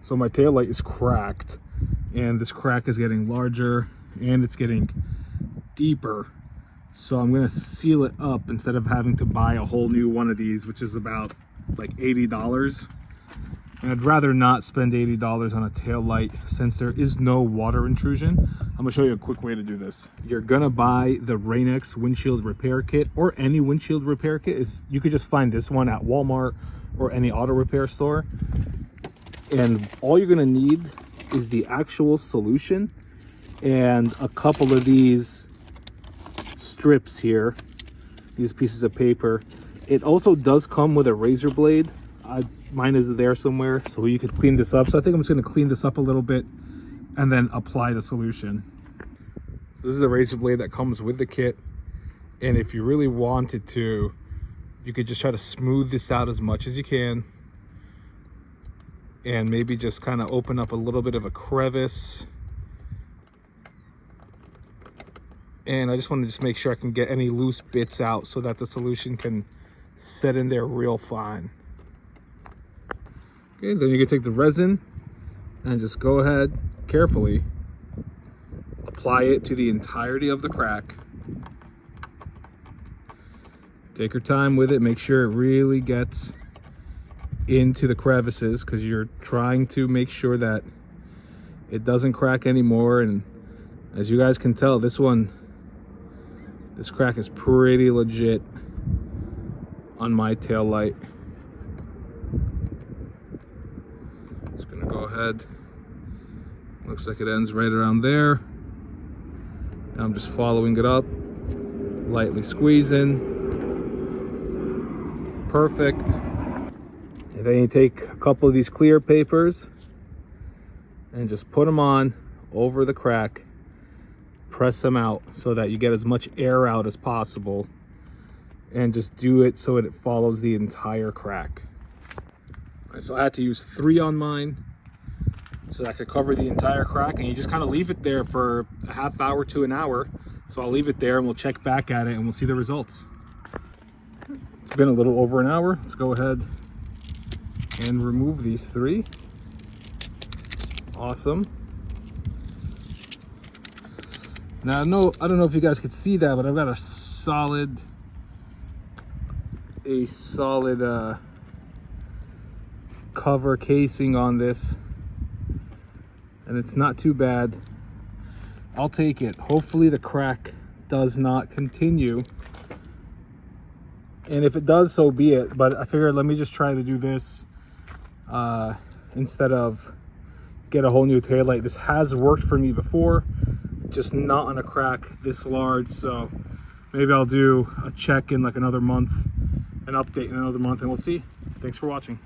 So my tail light is cracked, and this crack is getting larger and it's getting deeper. So I'm gonna seal it up instead of having to buy a whole new one of these, which is about like $80. And I'd rather not spend $80 on a tail light since there is no water intrusion. I'm gonna show you a quick way to do this. You're gonna buy the Rain-X windshield repair kit, or any windshield repair kit. You could just find this one at Walmart or any auto repair store. And all you're gonna need is the actual solution and a couple of these strips here, these pieces of paper. It also does come with a razor blade. Mine is there somewhere, so you could clean this up. So I think I'm just going to clean this up a little bit and then apply the solution. So this is the razor blade that comes with the kit, and if you really wanted to, you could just try to smooth this out as much as you can, and maybe just kind of open up a little bit of a crevice. And I just want to just make sure I can get any loose bits out so that the solution can set in there real fine. Okay, then you can take the resin and just go ahead carefully, apply it to the entirety of the crack. Take your time with it, make sure it really gets into the crevices, because you're trying to make sure that it doesn't crack anymore. And as you guys can tell, this crack is pretty legit on my tail light. Just gonna go ahead, looks like it ends right around there, and I'm just following it up, lightly squeezing. Perfect. And then you take a couple of these clear papers and just put them on over the crack, press them out so that you get as much air out as possible, and just do it so it follows the entire crack. All right, so I had to use 3 on mine so that I could cover the entire crack, and you just kind of leave it there for a half hour to an hour. So I'll leave it there and we'll check back at it and we'll see the results. It's been a little over an hour. Let's go ahead and remove these 3. Awesome. Now I don't know if you guys could see that, but I've got a solid cover casing on this, and it's not too bad. I'll take it. Hopefully the crack does not continue, and if it does, so be it. But I figured let me just try to do this instead of get a whole new taillight. This has worked for me before, just not on a crack this large. So maybe I'll do a check in like another month, an update in another month, and we'll see. Thanks for watching.